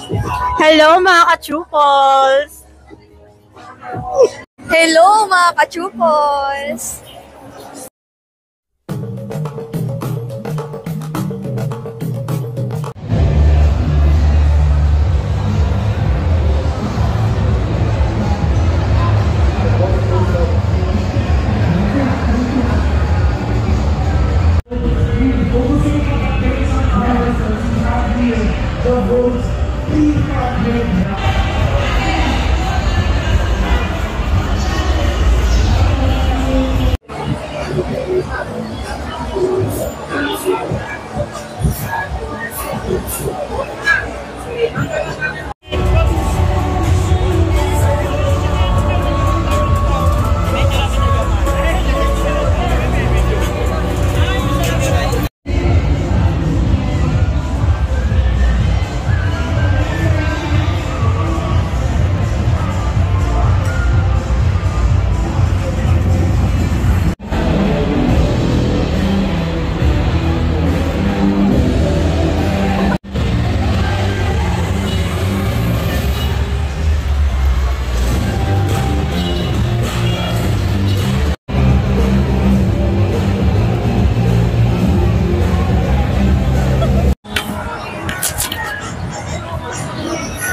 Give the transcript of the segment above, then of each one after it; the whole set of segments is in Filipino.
Hello mga ka-Chupals! Hello mga ka-Chupals!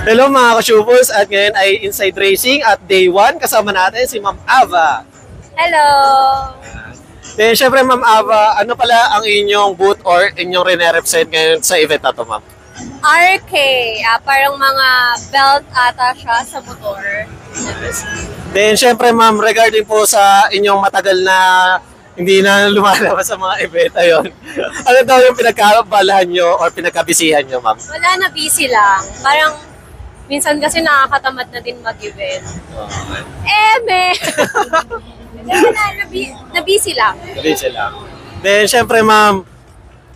Hello mga ka-Chupals, at ngayon ay Inside Racing at Day 1. Kasama natin si Ma'am Ava. Hello! Then syempre Ma'am Ava, ano pala ang inyong booth or inyong rene-represent ngayon sa event na to, Ma'am? RK, parang mga belt ata siya sa motor. Then syempre Ma'am, regarding po sa inyong matagal na hindi na lumalabas sa mga event, ayun. Ano daw yung pinagkabalahan nyo or pinagkabisihan nyo, Ma'am? Wala na, busy lang. Parang minsan kasi nakakatamad na din mag-event. Na-busy lang. Busy lang. Then syempre Ma'am,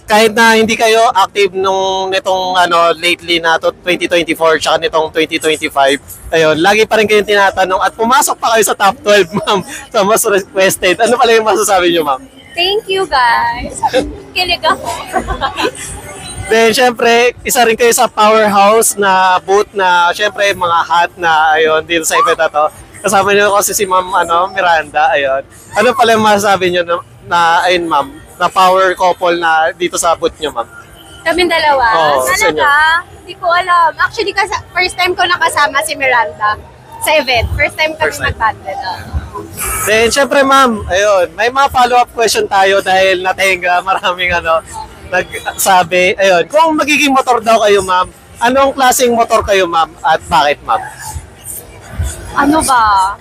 kahit na hindi kayo active nung nitong lately na to 2024 tsaka nitong 2025, ayun, lagi pa rin kayong tinatanong at pumasok pa kayo sa top 12, Ma'am, sa most requested. Ano pala yung masasabi nyo, Ma'am? Thank you guys. Kilig ako. Then syempre, isa rin kayo sa powerhouse na booth na syempre mga hot na ayun dito sa event na to. Kasama niyo kasi si Ma'am Miranda, ayun. Ano pala yung masasabi niyo na ayun, Ma'am, na power couple na dito sa booth niyo, Ma'am? Kaming dalawa. Oo, sa inyo. Talaga? Hindi ko alam. Actually, first time ko nakasama si Miranda sa event. First time kami mag-bundle. Then syempre, Ma'am, ayun, may mga follow-up question tayo dahil natenga maraming nagsabi, ayun, kung magiging motor daw kayo, Ma'am, anong klaseng motor kayo, Ma'am, at bakit, Ma'am? Ano ba?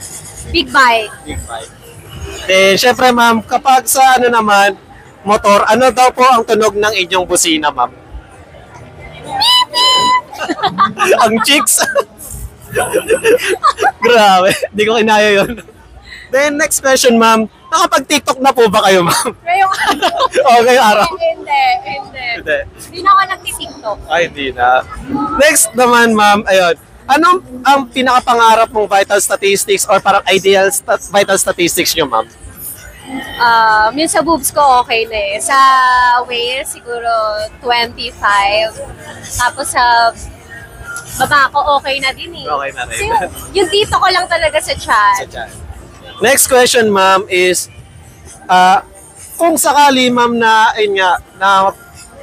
Big bike. Big bike. Then, syempre, Ma'am, kapag sa naman, motor, ano daw po ang tunog ng inyong busina, Ma'am? Ang chicks? Grabe, di ko kinaya yun. Then, next question, Ma'am, nakapag-TikTok na po ba kayo, Ma'am? Ngayong araw. Okay, araw. Hindi. Hindi na ako nag-TikTok. Ay, hindi na. Next naman, Ma'am, ayun. Anong ang pinakapangarap mong vital statistics or parang ideal vital statistics nyo, Ma'am? Yung sa boobs ko okay na eh. Sa waist, siguro 25. Tapos sa baba ko okay na din eh. Okay na rin. So, yung dito ko lang talaga sa chat. Next question, Ma'am, is kung sakali, Ma'am, na ayun nga, na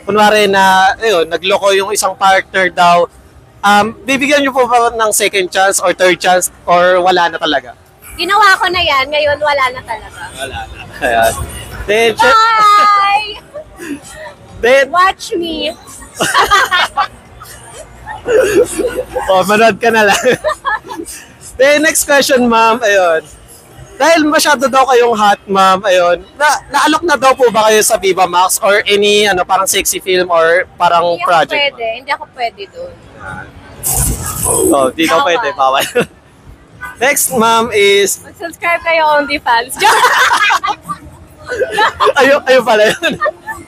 kunwari na ayun, nagloko yung isang partner daw, bibigyan niyo po ba ng second chance or third chance or wala na talaga? Ginawa ko na yan, ngayon wala na talaga. Wala na. Ayan. Then, Bye! then, Watch me! manood ka na lang. Then, next question, Ma'am, ayun. Dahil masyado daw kayong hot, Ma'am, ayun, naalok na daw po ba kayo sa Viva Max or any parang sexy film or parang project? Hindi ako pwede doon. Oh, di daw pwede, bawal. Next, Ma'am, is Mag-subscribe kayo OnlyFans. Ayaw pala yun.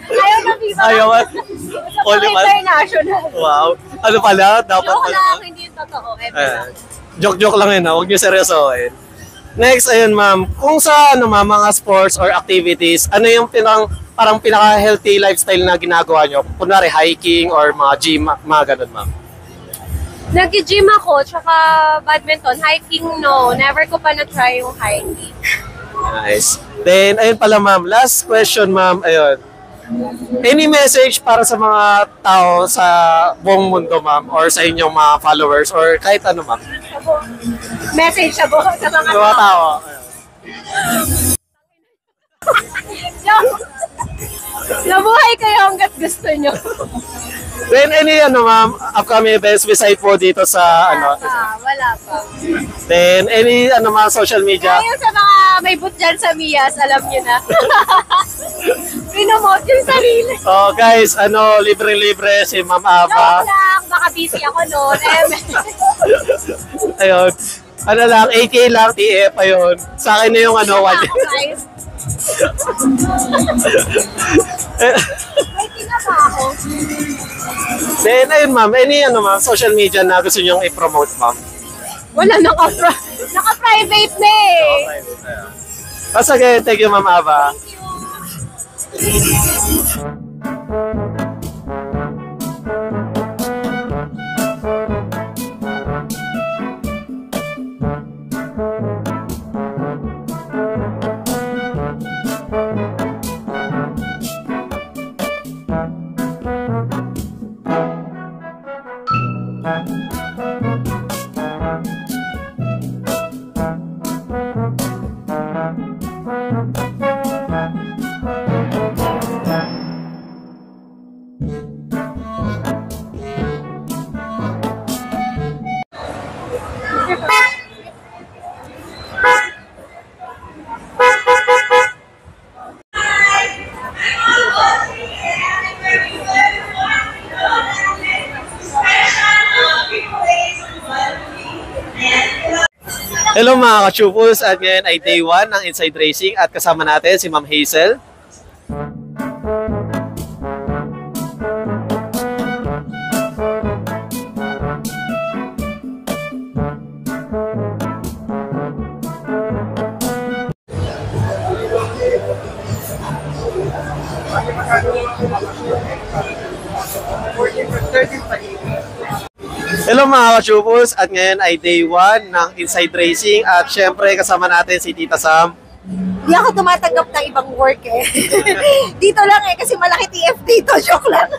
Ayaw na Viva Max. Ayaw. Sa OnlyFans. international. Wow. Ano pala? Dapat Joke pala. lang, hindi yung totoo. Joke lang yun, ha? Huwag niyo seryosohin. Next, ayun, Ma'am. Kung sa Ma'am, mga sports or activities, ano yung parang pinaka-healthy lifestyle na ginagawa nyo? Kunwari, hiking or mga gym, mga ganun, Ma'am. Nag-gym ako, tsaka badminton. Hiking, no. Never ko pa na-try yung hiking. Nice. Then, ayun pala ma'am. Last question ma'am. Ayun. Any message para sa mga tao sa buong mundo ma'am? Or sa inyong mga followers? Or kahit ano ma'am? Message sa mga Sa mga tao. Nabuhay kayo hanggat gusto nyo. Then, any ano ma'am, upcoming events beside po dito sa ano? Wala pa. Then, any ano mga social media? Ngayon sa mga may boot dyan sa Mias, alam nyo na. Pinomote yung sarili. So guys, ano, libre-libre si Ma'am Joke Ava. lang, baka busy ako noon. Ayun. Ano lang, 8K lang, TF, ayun. Sa akin na yung ano, one. Guys, may tinapa ako. Then, ayun ma'am, any ano ma'am, social media na gusto nyo i-promote ma'am? Wala, naka-private na eh. Sige, thank you Ma'am Ava. Hello mga ka-chupos, at ngayon ay day 1 ng Inside Racing at kasama natin si Ma'am Hazel. Hello mga ka-chupos, at ngayon ay day 1 ng Inside Racing at syempre kasama natin si Tita Sam. Hindi ako tumatanggap ng ibang work eh. Dito lang eh, kasi malaki TF dito. Joke lang.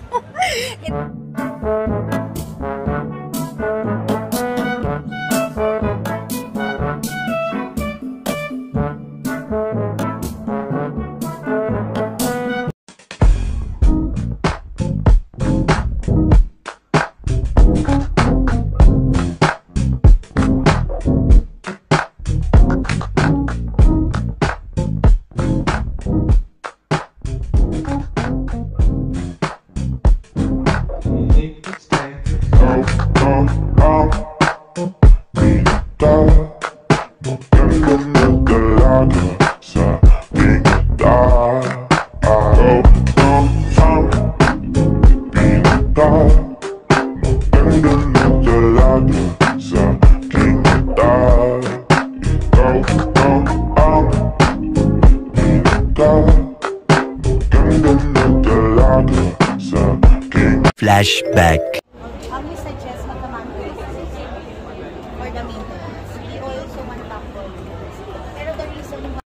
Flashback. We suggest magka-manual for the maintenance. We also want tackle. Pero the reason why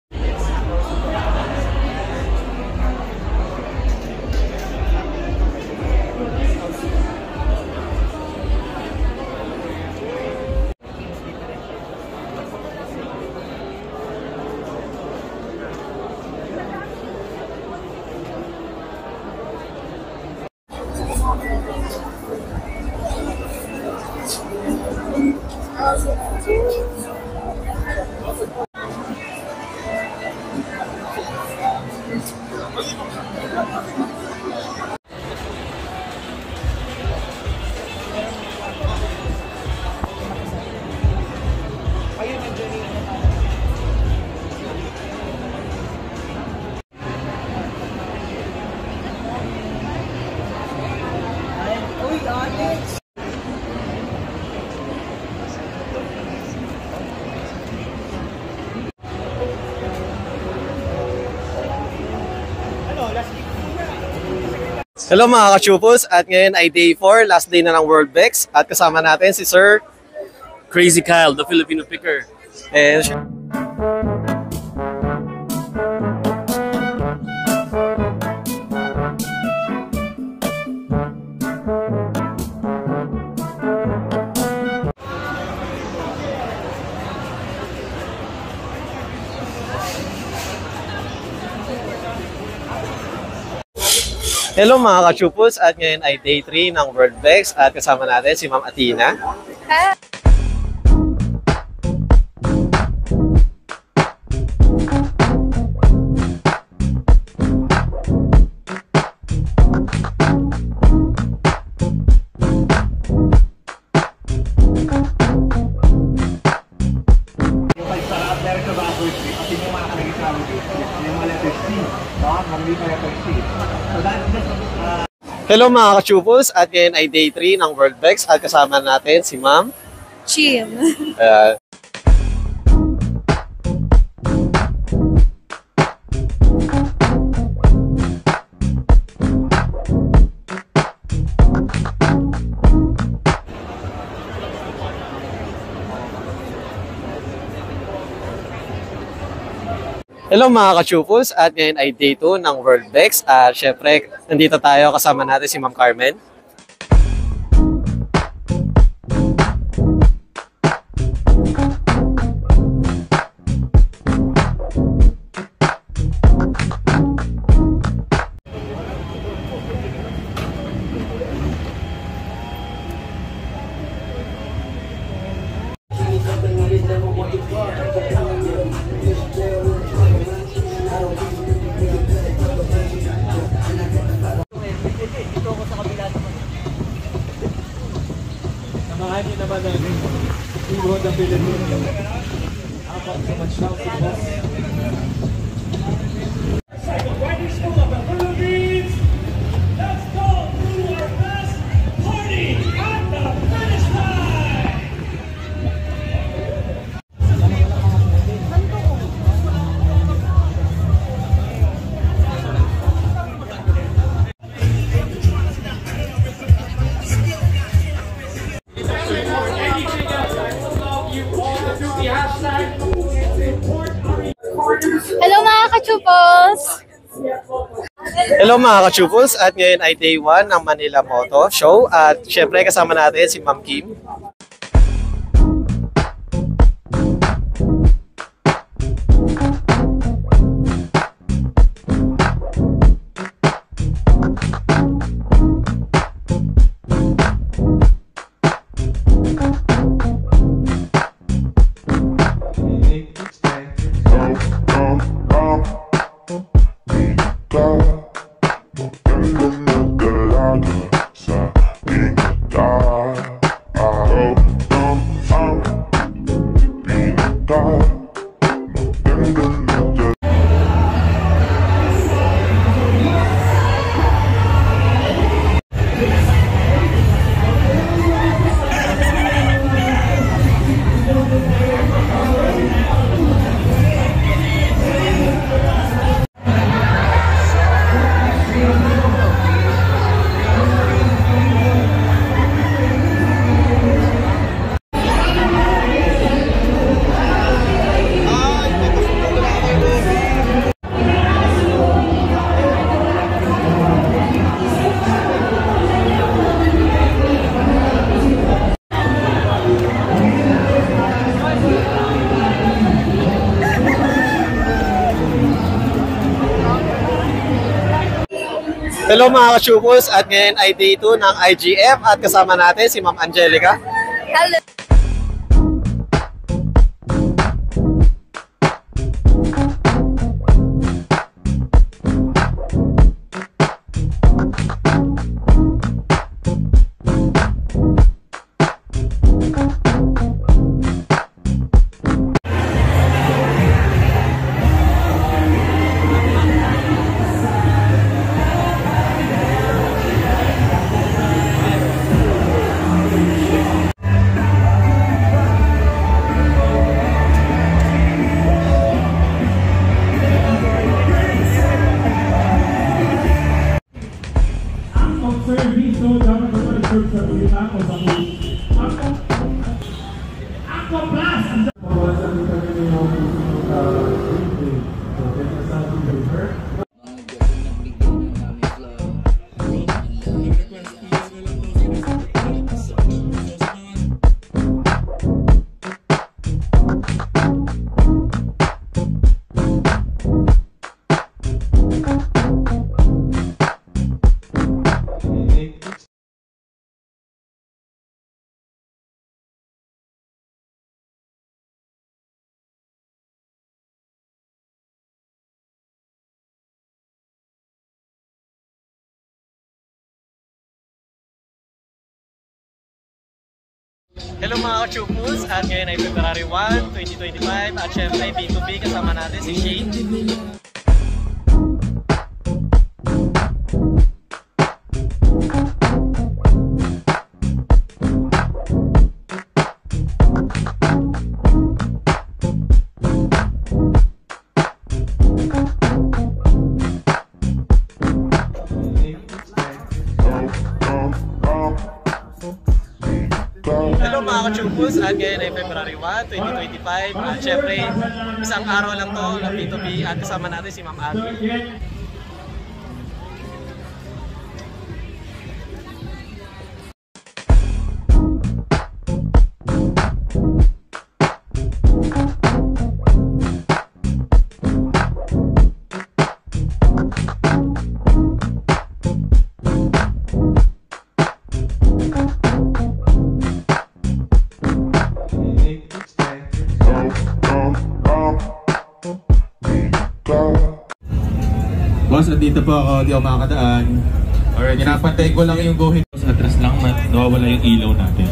Hello mga ka-chupos, at ngayon ay day 4, last day na ng World Bex, at kasama natin si Sir Crazy Kyle, the Filipino picker. and hello mga ka-chupos, at ngayon ay day 3 ng World Bex, at kasama natin si Ma'am Athena. Hello mga ka-chupos, at ngayon ay day 3 ng World Bex, at kasama natin si Ma'am Chim. uh, Hello mga ka-chupos, at ngayon ay day 2 ng World Bex, at syempre nandito tayo kasama natin si Ma'am Carmen. Samahan niyo naman namin Iwan ang Pilipino. Apat sa Mansyal Football. Let's go to our best party at the finish line! Hello mga kachupos! Hello mga ka-chupos, at ngayon ay day 1 ng Manila Moto Show, at syempre kasama natin si Ma'am Kim. Hello mga ka-chupos, at ngayon ay day 2 ng IGF, at kasama natin si Ma'am Angelica. Hello. Aqua Plus. Mawasan din kami ng yung green. So, kaya nasabi with her. Hello mga ka-chupus, at ngayon ay February 1, 2025 at syempre B2B kasama natin si Shane. Hello mga ka-chupus, at ngayon ay February 1, 2025 at syempre isang araw lang to ng B2B at kasama natin si Ma'am Abby. Boss, andito po ako, di ako makakadaan. Alright, pinapantay ko lang yung guhit. Sa atras lang, nawawala yung ilaw natin.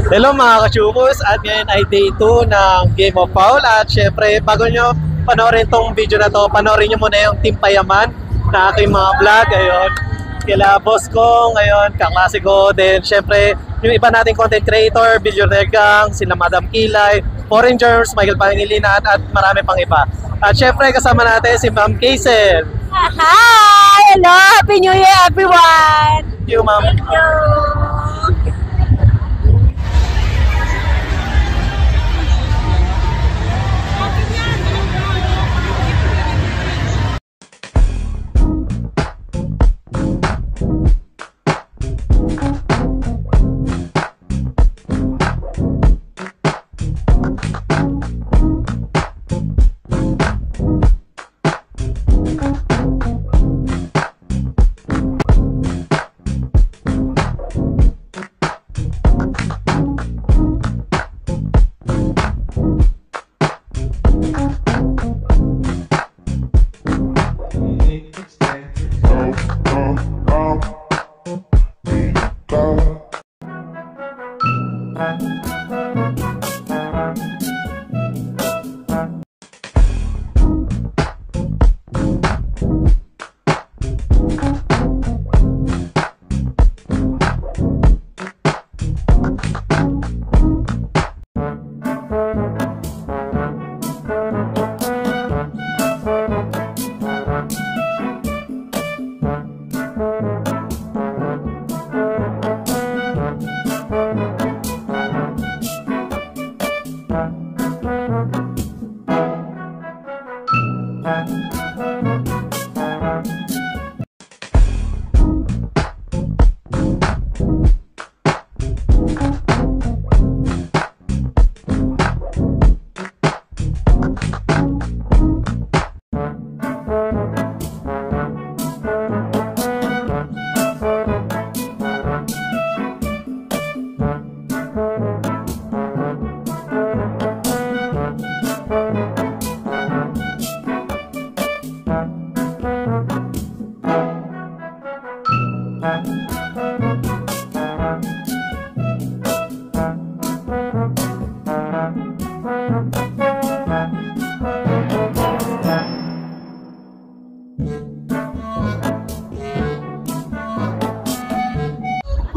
Hello mga ka-chupus, at ngayon ay day 2 ng Game of Foul at syempre bago nyo panoorin tong video na to, panoorin nyo muna yung Team Payaman na aking mga vlog. Ayun, kila boss ko ngayon, kaklase ko, then syempre yung iba nating content creator, Billionaire Gang, sila Madam Kilay, Foreign Germs, Michael Pangilinan at marami pang iba. At syempre kasama natin si Ma'am Kaysel. Hi! Hello! Happy New Year, everyone! Thank you, Ma'am. Thank you!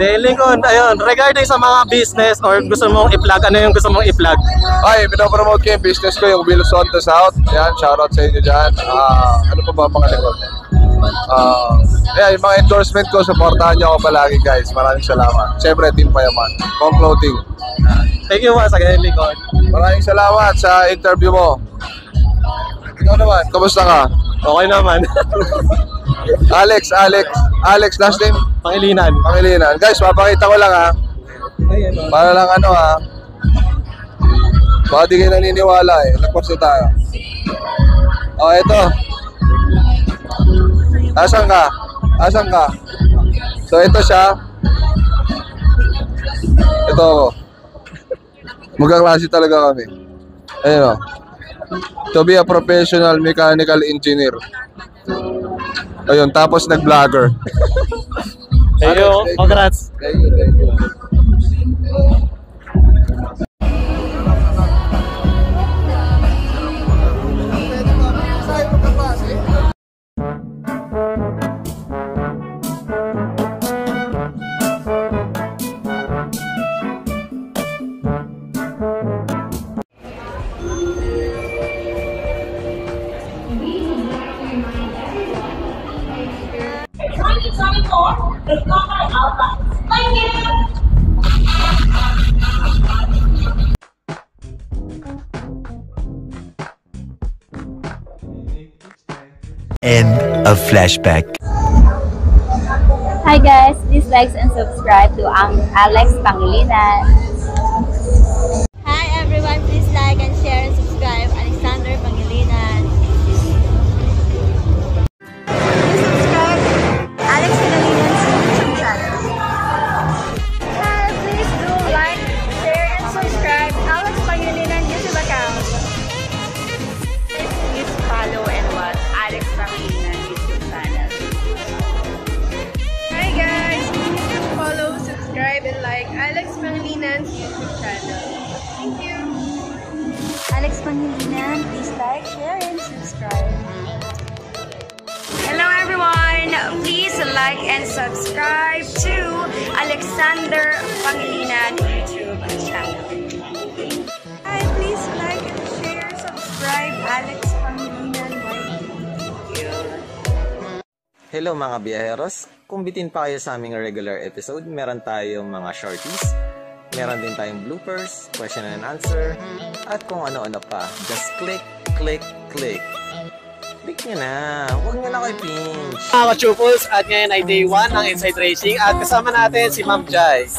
Lincoln, ayun, regarding sa mga business or gusto mong i-plug, ano yung gusto mong i-plug? Ay, pinopromote ko yung business ko, yung Wilson to South. Yan, shoutout sa inyo dyan. Ano pa ba pangalikot? Yung mga endorsement ko, supportahan nyo ako palagi guys. Maraming salamat. Siyempre, Team Payaman. Home Clothing. Thank you once again, Lincoln. Maraming salamat sa interview mo. Ikaw naman, kamusta ka? Okay naman. Alex, last name? Pangilinan. Guys, mapakita ko lang ha. Para lang ano ha. Baka di kayo naniniwala eh. Nagpapsa tayo. Ito. Asan ka? So ito siya. Ito ako. Magkaklase talaga kami. Ayun o. To be a professional mechanical engineer. Ayun, tapos nag-vlogger. Thank you. Congrats. Thank you. End of flashback. Hi guys, please like and subscribe to Alex Pangilinan. Hi everyone, please like and share and subscribe Alexander Pangilinan. Subscribe Alex Pangilinan's YouTube channel. Hi, please do like, share and subscribe Alex Pangilinan YouTube account. Please follow and watch Alex Pangilinan YouTube channel. Hi guys, please follow, subscribe and like Alex Pangilinan's YouTube channel. Thank you. Alex Pangilinan, please like, share and subscribe. Hello everyone, please like and subscribe to Alexander Pangilinan YouTube channel. Hi, please like and share, subscribe Alex Pangilinan YouTube. Hello mga biyaheros, kung bitin pa kayo sa aming regular episode, meron tayong mga shorties, meron din tayong bloopers, question and answer, at kung ano-ano pa. Just click, click, click. Click nyo na, huwag nyo na kayo pinch. Mga ka-chupos, at ngayon ay day 1 ng Inside Racing at kasama natin si Ma'am Jai.